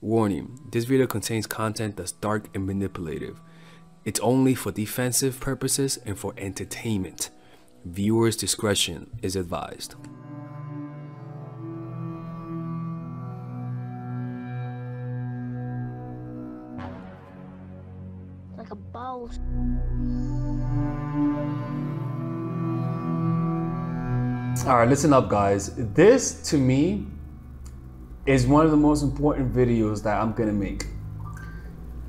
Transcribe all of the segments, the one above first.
Warning, this video contains content that's dark and manipulative. It's only for defensive purposes and for entertainment. Viewers' discretion is advised. Like a boss. All right, listen up, guys. This, to me, is one of the most important videos that I'm gonna make.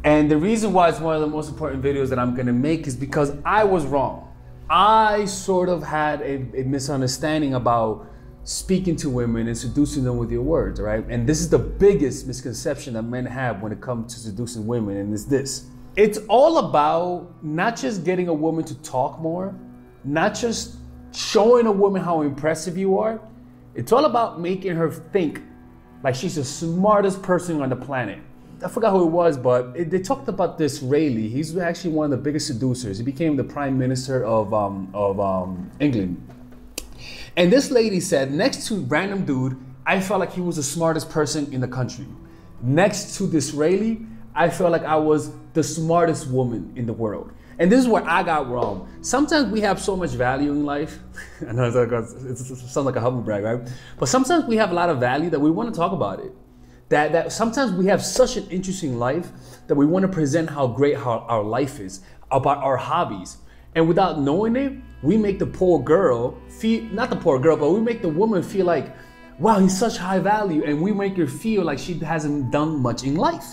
And the reason why it's one of the most important videos that I'm gonna make is because I was wrong. I sort of had a misunderstanding about speaking to women and seducing them with your words, right? And this is the biggest misconception that men have when it comes to seducing women, and it's this. It's all about not just getting a woman to talk more, not just showing a woman how impressive you are. It's all about making her think like she's the smartest person on the planet. I forgot who it was, but they talked about this Rayleigh. He's actually one of the biggest seducers. He became the Prime Minister of England. And this lady said, next to random dude, I felt like he was the smartest person in the country. Next to this Rayleigh, I felt like I was the smartest woman in the world. And this is where I got wrong. Sometimes we have so much value in life. I know it sounds like a humble brag, right? But sometimes we have a lot of value that we want to talk about it. That sometimes we have such an interesting life that we want to present how great our life is, about our hobbies. And without knowing it, we make the poor girl feel, not the poor girl, but we make the woman feel like, wow, he's such high value. And we make her feel like she hasn't done much in life.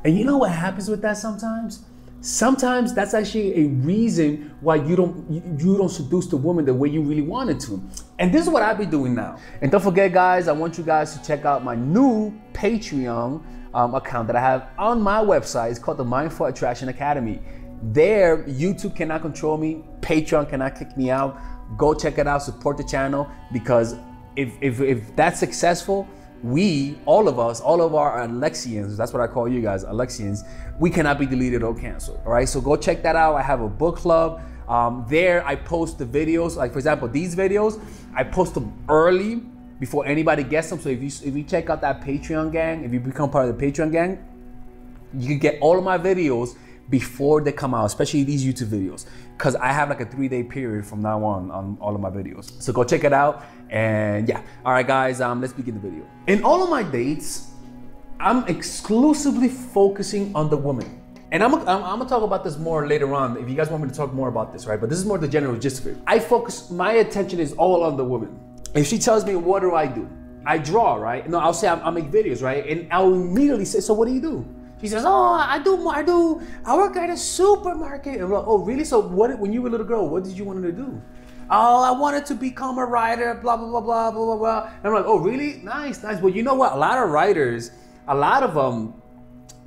And you know what happens with that sometimes? Sometimes that's actually a reason why you don't seduce the woman the way you really wanted to. And this is what I'll be doing now. And don't forget, guys, I want you guys to check out my new Patreon account that I have on my website. It's called the Mindful Attraction Academy. There, YouTube cannot control me. Patreon cannot kick me out. Go check it out, support the channel, because if that's successful, all of our Alexians, that's what I call you guys, Alexians, we cannot be deleted or canceled, all right? So go check that out. I have a book club. There I post the videos, like for example, these videos, I post them early before anybody gets them. So if you check out that Patreon gang, if you become part of the Patreon gang, you can get all of my videos before they come out, especially these YouTube videos, because I have like a 3-day period from now on all of my videos. So go check it out. And yeah, all right, guys, let's begin the video. In all of my dates, I'm exclusively focusing on the woman. And I'm gonna talk about this more later on if you guys want me to talk more about this, right? But this is more the general gist of it. My attention is all on the woman. If she tells me, what do? I draw, right? No, I'll say I make videos, right? And I'll immediately say, so what do you do? She says, oh, I work at a supermarket. And I'm like, oh, really? So when you were a little girl, what did you want to do? Oh, I wanted to become a writer, blah, blah, blah, blah, blah, blah, blah. And I'm like, oh, really? Nice, nice. Well, you know what? A lot of writers, a lot of them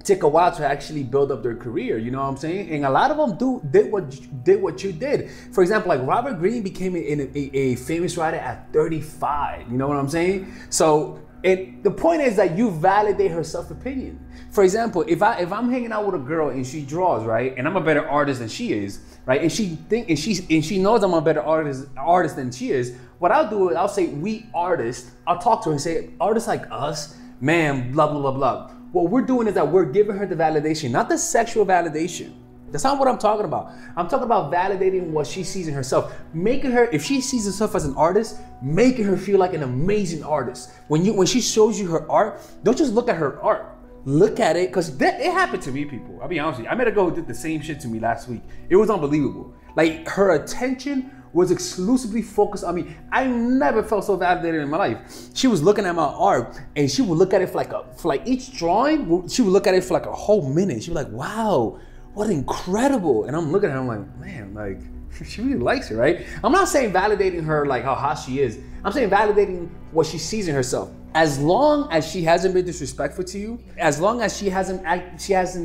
take a while to actually build up their career, you know what I'm saying? And a lot of them did what you did. For example, like Robert Greene became a famous writer at 35, you know what I'm saying? So, the point is that you validate her self-opinion. For example, if I'm hanging out with a girl and she draws, right, and I'm a better artist than she is, right, and she knows I'm a better artist than she is, what I'll do is I'll say, we artists. I'll talk to her and say, artists like us, man, blah blah blah blah. What we're doing is that we're giving her the validation, not the sexual validation. That's not what I'm talking about. I'm talking about validating what she sees in herself. Making her, if she sees herself as an artist, making her feel like an amazing artist. When she shows you her art, don't just look at her art. Look at it, because it happened to me, people. I'll be honest with you. I met a girl who did the same shit to me last week. It was unbelievable. Like, her attention was exclusively focused on me. I never felt so validated in my life. She was looking at my art, and she would look at it for like each drawing, she would look at it for like a whole minute. She was like, wow, what incredible. And I'm looking at her, I'm like, man, like, she really likes it, right? I'm not saying validating her like how hot she is. I'm saying validating what she sees in herself. As long as she hasn't been disrespectful to you, as long as she hasn't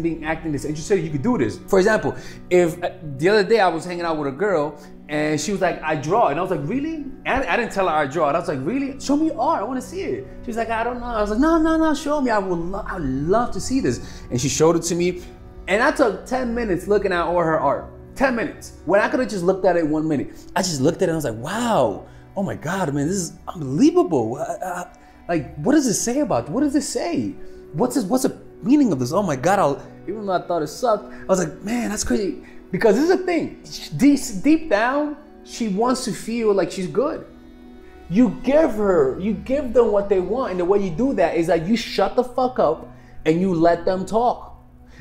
been acting disinterested, you could do this. For example, if the other day I was hanging out with a girl and she was like, I draw. And I was like, really? And I didn't tell her I draw. And I was like, really? Show me art, I want to see it. She was like, I don't know. I was like, no, show me. I'd love to see this. And she showed it to me. And I took 10 minutes looking at all her art. 10 minutes. When I could have just looked at it 1 minute. I just looked at it and I was like, wow, oh my God, man, this is unbelievable. Like, what does it say about? What does it say? what's the meaning of this? Oh my God, even though I thought it sucked, I was like, man, that's crazy. Because this is the thing, deep down, she wants to feel like she's good. You give them what they want, and the way you do that is that you shut the fuck up and you let them talk.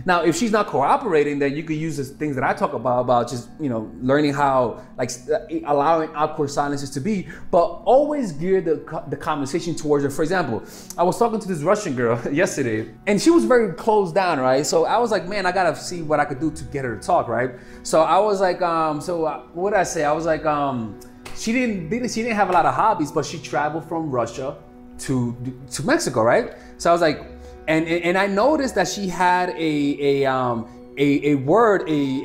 Now, if she's not cooperating, then you could use the things that I talk about just, you know, learning how, like, allowing awkward silences to be, but always gear the conversation towards her. For example, I was talking to this Russian girl yesterday, and she was very closed down, right? So I was like, man, I gotta see what I could do to get her to talk, right? So I was like, what did I say? I was like, she didn't have a lot of hobbies, but she traveled from Russia to Mexico, right? So I was like, and I noticed that she had a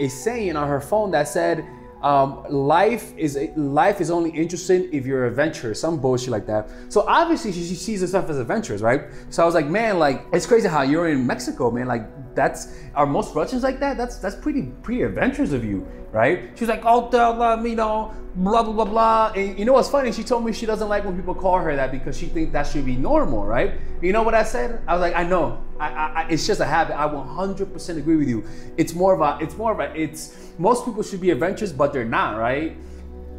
saying on her phone that said, life is only interesting if you're adventurous, some bullshit like that. So obviously she sees herself as adventurous, right? So I was like, man, like, it's crazy how you're in Mexico, man. Like, are most Russians like that? That's pretty adventurous of you, right? She was like, oh, you know, blah, blah, blah, blah. And you know what's funny? She told me she doesn't like when people call her that because she thinks that should be normal, right? You know what I said? I was like, I know. It's just a habit. I 100% agree with you. It's most people should be adventurous, but they're not, right?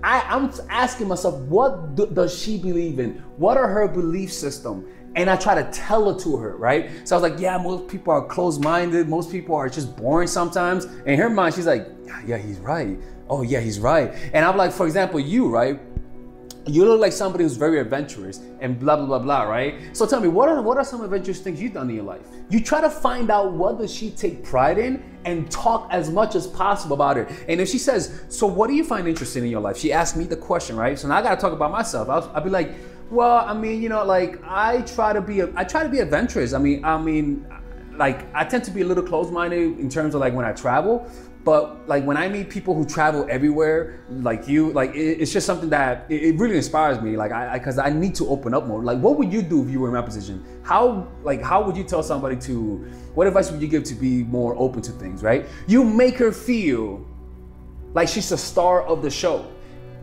I'm asking myself, what does she believe in? What are her belief system? And I try to tell it to her, right? So I was like, yeah, most people are closed-minded. Most people are just boring sometimes. In her mind, she's like, yeah, he's right. Oh, yeah, he's right. And I'm like, for example, you, right? You look like somebody who's very adventurous and blah, blah, blah, blah, right? So tell me, what are some adventurous things you've done in your life? You try to find out what does she take pride in and talk as much as possible about it. And if she says, so what do you find interesting in your life? She asked me the question, right? So now I got to talk about myself. I'll be like, well, I mean, you know, like, I try to be adventurous. I mean, like, I tend to be a little closed-minded in terms of like when I travel. But like when I meet people who travel everywhere, like you, like it's just something that it really inspires me. Like because I need to open up more. Like, what would you do if you were in my position? How would you tell somebody what advice would you give to be more open to things, right? You make her feel like she's the star of the show.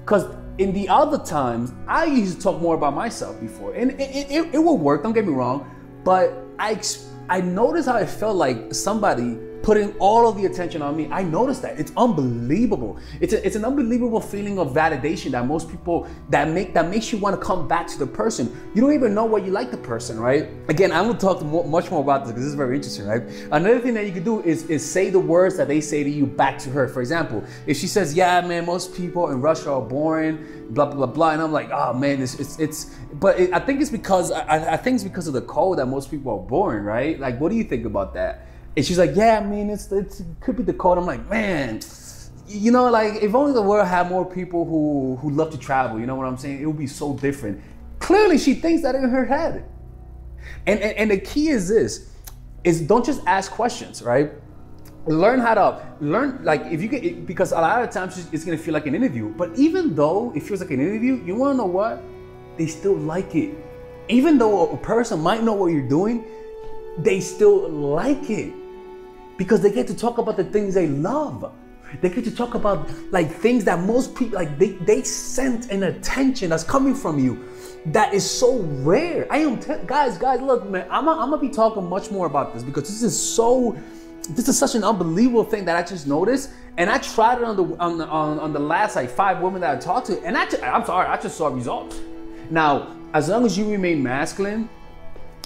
Because in the other times, I used to talk more about myself before, and it will work. Don't get me wrong, but I noticed how it felt like somebody putting all of the attention on me. I noticed that. It's unbelievable. It's an unbelievable feeling of validation that most people, that makes you want to come back to the person. You don't even know what you like the person, right? Again, I'm gonna talk much more about this because this is very interesting, right? Another thing that you could do is say the words that they say to you back to her. For example, if she says, yeah, man, most people in Russia are boring, blah, blah, blah, blah. And I'm like, oh man, I think it's because of the code that most people are boring, right? Like, what do you think about that? And she's like, yeah, I mean, it could be the code. I'm like, man, you know, like, if only the world had more people who love to travel, you know what I'm saying? It would be so different. Clearly, she thinks that in her head. And the key is this, don't just ask questions, right? Learn, like, if you get, because a lot of times it's gonna feel like an interview, but even though it feels like an interview, you wanna know what? They still like it. Even though a person might know what you're doing, they still like it. Because they get to talk about the things they love. They get to talk about like things that most people, like they sense an attention that's coming from you that is so rare. Guys, look, man, I'm gonna be talking much more about this because this is such an unbelievable thing that I just noticed. And I tried it on the last like 5 women that I talked to, and I just saw results. Now, as long as you remain masculine,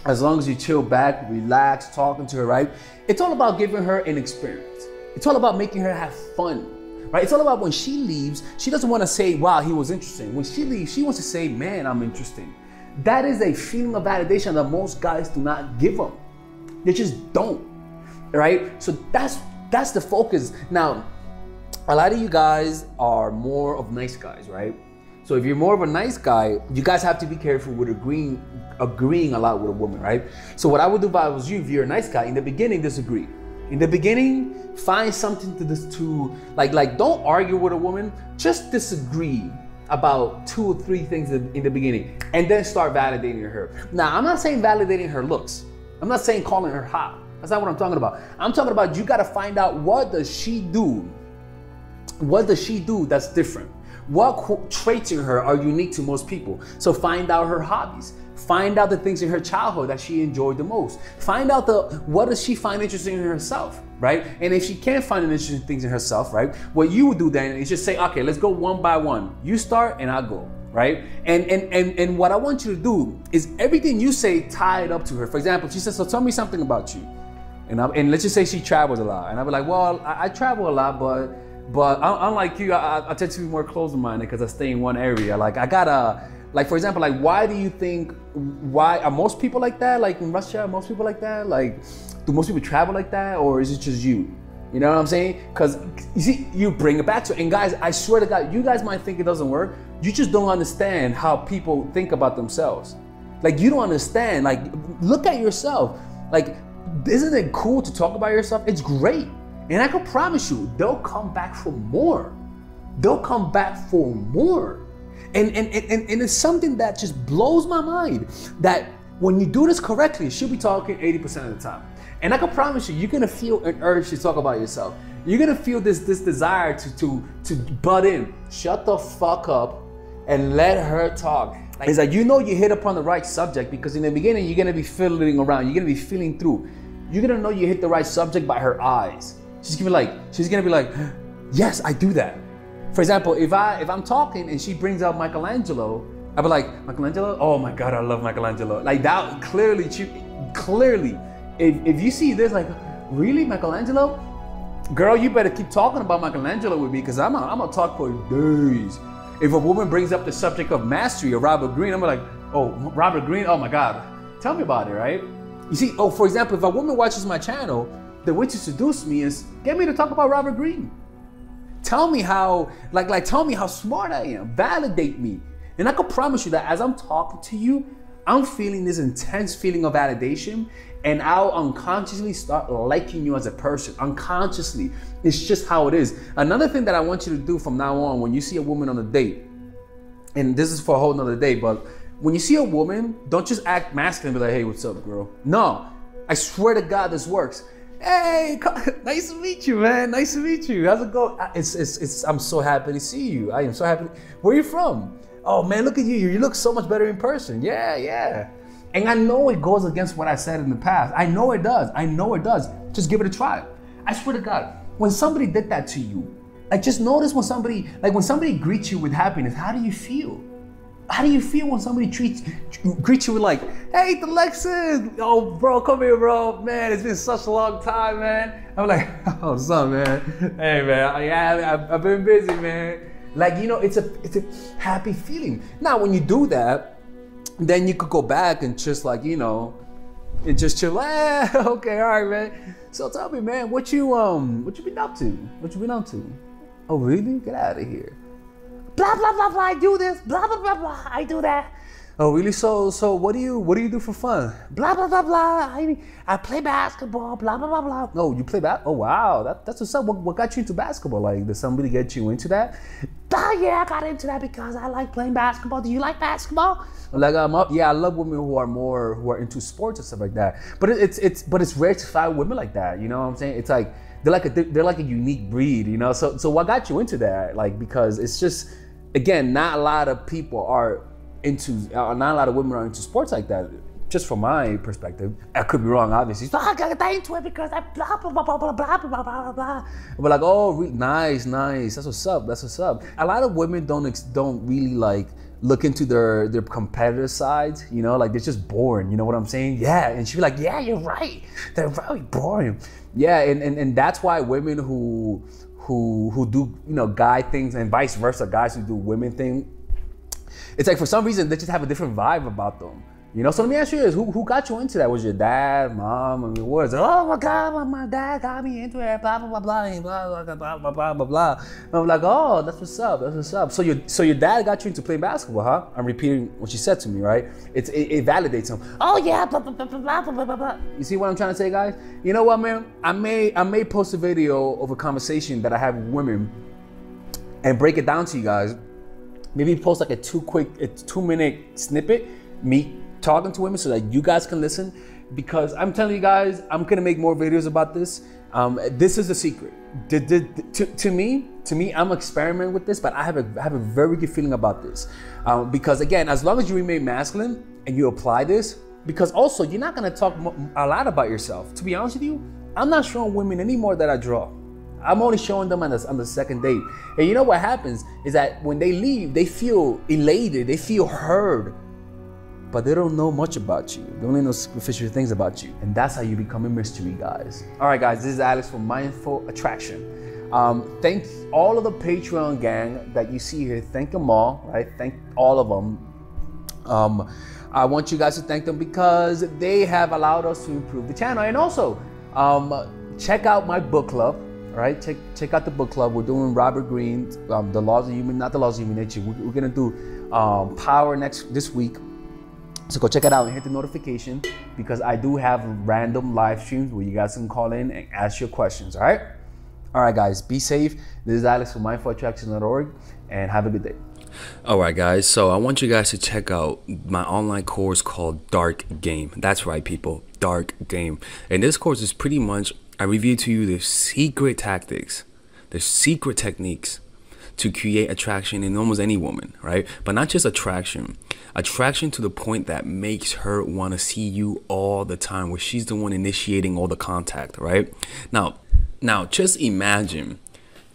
as long as you chill back, relax, talking to her, right? It's all about giving her an experience. It's all about making her have fun, right? It's all about when she leaves, she doesn't want to say, wow, he was interesting. When she leaves, she wants to say, man, I'm interesting. That is a feeling of validation that most guys do not give them. They just don't, right? So that's the focus. Now, a lot of you guys are more of nice guys, right? So if you're more of a nice guy, you guys have to be careful with agreeing a lot with a woman, right? So what I would do if I was you, if you're a nice guy, in the beginning, disagree. In the beginning, find something to like don't argue with a woman, just disagree about 2 or 3 things in the beginning, and then start validating her. Now, I'm not saying validating her looks. I'm not saying calling her hot. That's not what I'm talking about. I'm talking about you gotta find out what does she do? What does she do that's different? What traits in her are unique to most people? So find out her hobbies. Find out the things in her childhood that she enjoyed the most. Find out what does she find interesting in herself, right? And if she can't find interesting things in herself, right, what you would do then is just say, okay, let's go one by one. You start and I'll go, right? And what I want you to do is everything you say, tie it up to her. For example, she says, so tell me something about you. And let's just say she travels a lot. And I'll be like, well, I travel a lot, but unlike you, I tend to be more closed-minded because I stay in one area. Like I gotta, like for example, like why do you think, why are most people like that? Like in Russia, are most people like that? Like, do most people travel like that, or is it just you? You know what I'm saying? Because you see, you bring it back to it. And guys, I swear to God, you guys might think it doesn't work. You just don't understand how people think about themselves. Like you don't understand. Like look at yourself. Like, isn't it cool to talk about yourself? It's great. And I can promise you, they'll come back for more. They'll come back for more. And it's something that just blows my mind, that when you do this correctly, she'll be talking 80% of the time. And I can promise you, you're gonna feel an urge to talk about yourself. You're gonna feel this desire to butt in. Shut the fuck up and let her talk. It's like, you know, you hit upon the right subject, because in the beginning, you're gonna be fiddling around. You're gonna be feeling through. You're gonna know you hit the right subject by her eyes. She's gonna be like, yes, I do that. For example, if I'm talking and she brings out Michelangelo, I'll be like, Michelangelo? Oh my God, I love Michelangelo. Like that, clearly, if you see this, like, really, Michelangelo? Girl, you better keep talking about Michelangelo with me, because I'm gonna talk for days. If a woman brings up the subject of mastery or Robert Greene, I'm like, oh, Robert Greene, oh my God, tell me about it, right? You see, oh, for example, if a woman watches my channel, the way to seduce me is get me to talk about Robert Greene. Tell me how, tell me how smart I am. Validate me. And I can promise you that as I'm talking to you, I'm feeling this intense feeling of validation, and I'll unconsciously start liking you as a person. Unconsciously. It's just how it is. Another thing that I want you to do from now on, when you see a woman on a date, and this is for a whole nother day, but when you see a woman, don't just act masculine and be like, hey, what's up, girl? No, I swear to God, this works. Hey, nice to meet you, man. Nice to meet you. How's it going? I'm so happy to see you. I am so happy. Where are you from? Oh man, look at you. You look so much better in person. Yeah. And I know it goes against what I said in the past. I know it does. Just give it a try. I swear to God, when somebody did that to you, like just notice when somebody greets you with happiness, how do you feel? How do you feel when somebody greets you with like, hey, Alexis, oh bro, come here, bro, man, it's been such a long time, man. I'm like, oh, what's up, man? Hey, man, yeah, I've been busy, man. Like, you know, it's a happy feeling. Now, when you do that, then you could go back and just like, you know, and just chill. Okay, all right, man. So tell me, man, what you been up to? What you been up to? Oh, really? Get out of here. Blah blah blah blah. I do this. Blah blah blah blah. I do that. Oh really? So what do you do for fun? Blah blah blah blah. I play basketball. Blah blah blah blah. No, you play Oh wow, that's what's up. What got you into basketball? Like, did somebody get you into that? Yeah, I got into that because I like playing basketball. Do you like basketball? Like yeah, I love women who are into sports and stuff like that. But it's rare to find women like that. You know what I'm saying? It's like they're like a unique breed. You know. So what got you into that? Like, because it's just, again, not a lot of people are into, not a lot of women are into sports like that. Just from my perspective, I could be wrong, obviously. So I got into it because I blah blah blah blah blah blah blah blah blah. But like, oh, nice. That's what's up. A lot of women don't really like look into their competitive sides. You know, like they're just boring. You know what I'm saying? Yeah, and she'd be like, yeah, you're right. They're very boring. Yeah, and that's why women who do, you know, guy things and vice versa, guys who do women thing, it's like for some reason they just have a different vibe about them. You know, so let me ask you this, who got you into that? Was your dad, mom? I mean, what is it? Oh my God, my dad got me into it, blah, blah, blah, blah, blah, blah, blah, blah, blah, blah, blah. And I'm like, oh, that's what's up. So your dad got you into playing basketball, huh? I'm repeating what she said to me, right? It validates him. Oh yeah, blah, blah, blah, blah, blah, blah, blah. You see what I'm trying to say, guys? You know what, man? I may post a video of a conversation that I have with women and break it down to you guys. Maybe post like a 2-minute snippet, me talking to women so that you guys can listen. because I'm telling you guys, I'm gonna make more videos about this. This is the secret. To me, I'm experimenting with this, but I have a very good feeling about this. Because again, as long as you remain masculine and you apply this, because also you're not gonna talk a lot about yourself. To be honest with you, I'm not showing women anymore that I draw. I'm only showing them on the second date. And you know what happens is that when they leave, they feel elated, they feel heard, but they don't know much about you. They only know superficial things about you. And that's how you become a mystery, guys. All right, guys, this is Alex from Mindful Attraction. Thank all of the Patreon gang that you see here. Thank them all, right? Thank all of them. I want you guys to thank them because they have allowed us to improve the channel. And also, check out my book club. All right, check out the book club. We're doing Robert Greene's The Laws of Human, not the Laws of Human Nature. We're gonna do Power this week. So go check it out and hit the notification because I do have random live streams where you guys can call in and ask your questions. All right, guys, be safe. This is Alex from mindfulattraction.org, and have a good day. All right, guys, so I want you guys to check out my online course called Dark Game. That's right, people, Dark Game. And this course is pretty much, I review to you the secret tactics, the secret techniques to create attraction in almost any woman, right? But not just attraction to the point that makes her want to see you all the time, where she's the one initiating all the contact, right? Now just imagine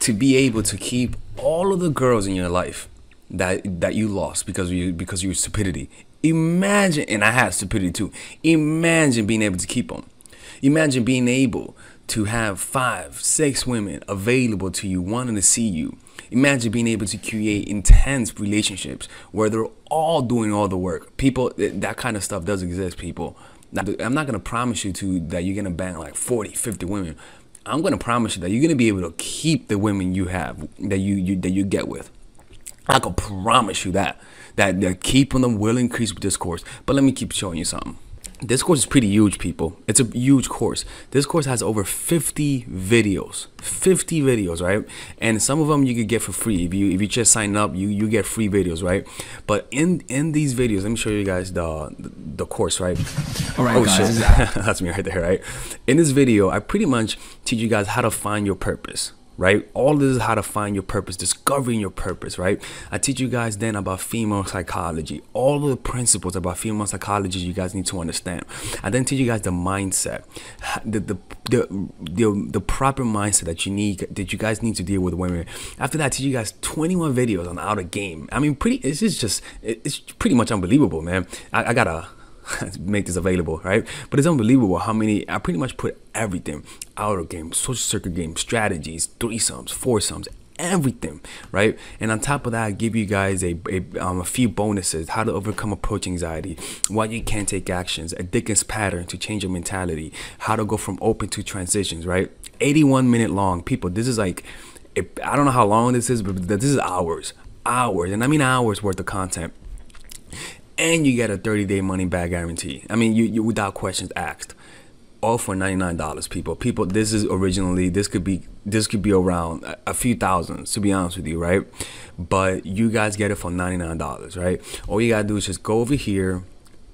to be able to keep all of the girls in your life that you lost because of your stupidity. Imagine, and I had stupidity too. Imagine being able to keep them. Imagine being able to have 5, 6 women available to you, wanting to see you. Imagine being able to create intense relationships where they're all doing all the work. People, that kind of stuff does exist, people. Now, I'm not going to promise you that you're going to bang like 40, 50 women. I'm going to promise you that you're going to be able to keep the women you have, that you get with. I can promise you that keeping them will increase with this course. But let me keep showing you something. This course is pretty huge, people. It's a huge course. This course has over 50 videos. 50 videos, right? And some of them you could get for free. If you just sign up, you get free videos, right? But in these videos, let me show you guys the course, right? All right, guys. Shit. That's me right there, right? In this video, I pretty much teach you guys how to find your purpose. Right? All this is how to find your purpose, discovering your purpose, right? I teach you guys then about female psychology, all of the principles about female psychology you guys need to understand. I then teach you guys the mindset, the proper mindset that you guys need to deal with women. After that, I teach you guys 21 videos on how to game. I mean, it's pretty much unbelievable, man. I gotta make this available, right? But it's unbelievable how many, I pretty much put everything, outer game, social circuit game, strategies, threesomes, foursomes, everything, right? And on top of that, I give you guys a few bonuses: how to overcome approach anxiety, why you can't take actions, a Dickens pattern to change your mentality, how to go from open to transitions, right? 81-minute long, people. This is like, I don't know how long this is, but this is hours, and I mean hours worth of content. And you get a 30-day money-back guarantee. I mean, you without questions asked. All for $99, people. People, this could be around a few thousands, to be honest with you, right? But you guys get it for $99, right? All you gotta do is just go over here,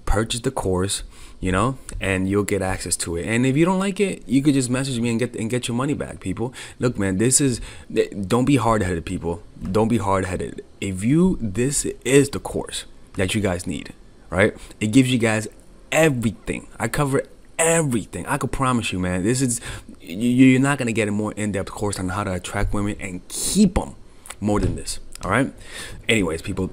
purchase the course, you know, and you'll get access to it. And if you don't like it, you could just message me and get your money back, people. Look, man, don't be hard-headed, people. Don't be hard-headed. This is the course that you guys need, right? It gives you guys everything. I cover everything. I could promise you, man, you're not gonna get a more in-depth course on how to attract women and keep them more than this. All right. Anyways, people,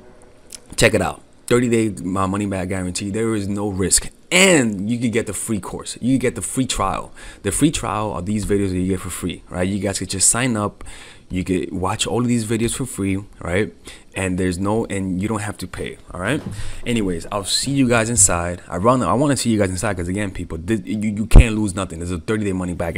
check it out. 30-day money back guarantee. There is no risk, and you can get the free course. You can get the free trial. The free trial are these videos that you get for free, right? You guys could just sign up. You could watch all of these videos for free, right? And you don't have to pay. All right. Anyways, I'll see you guys inside. I want to see you guys inside because, again, people, you can't lose nothing. There's a 30-day money back.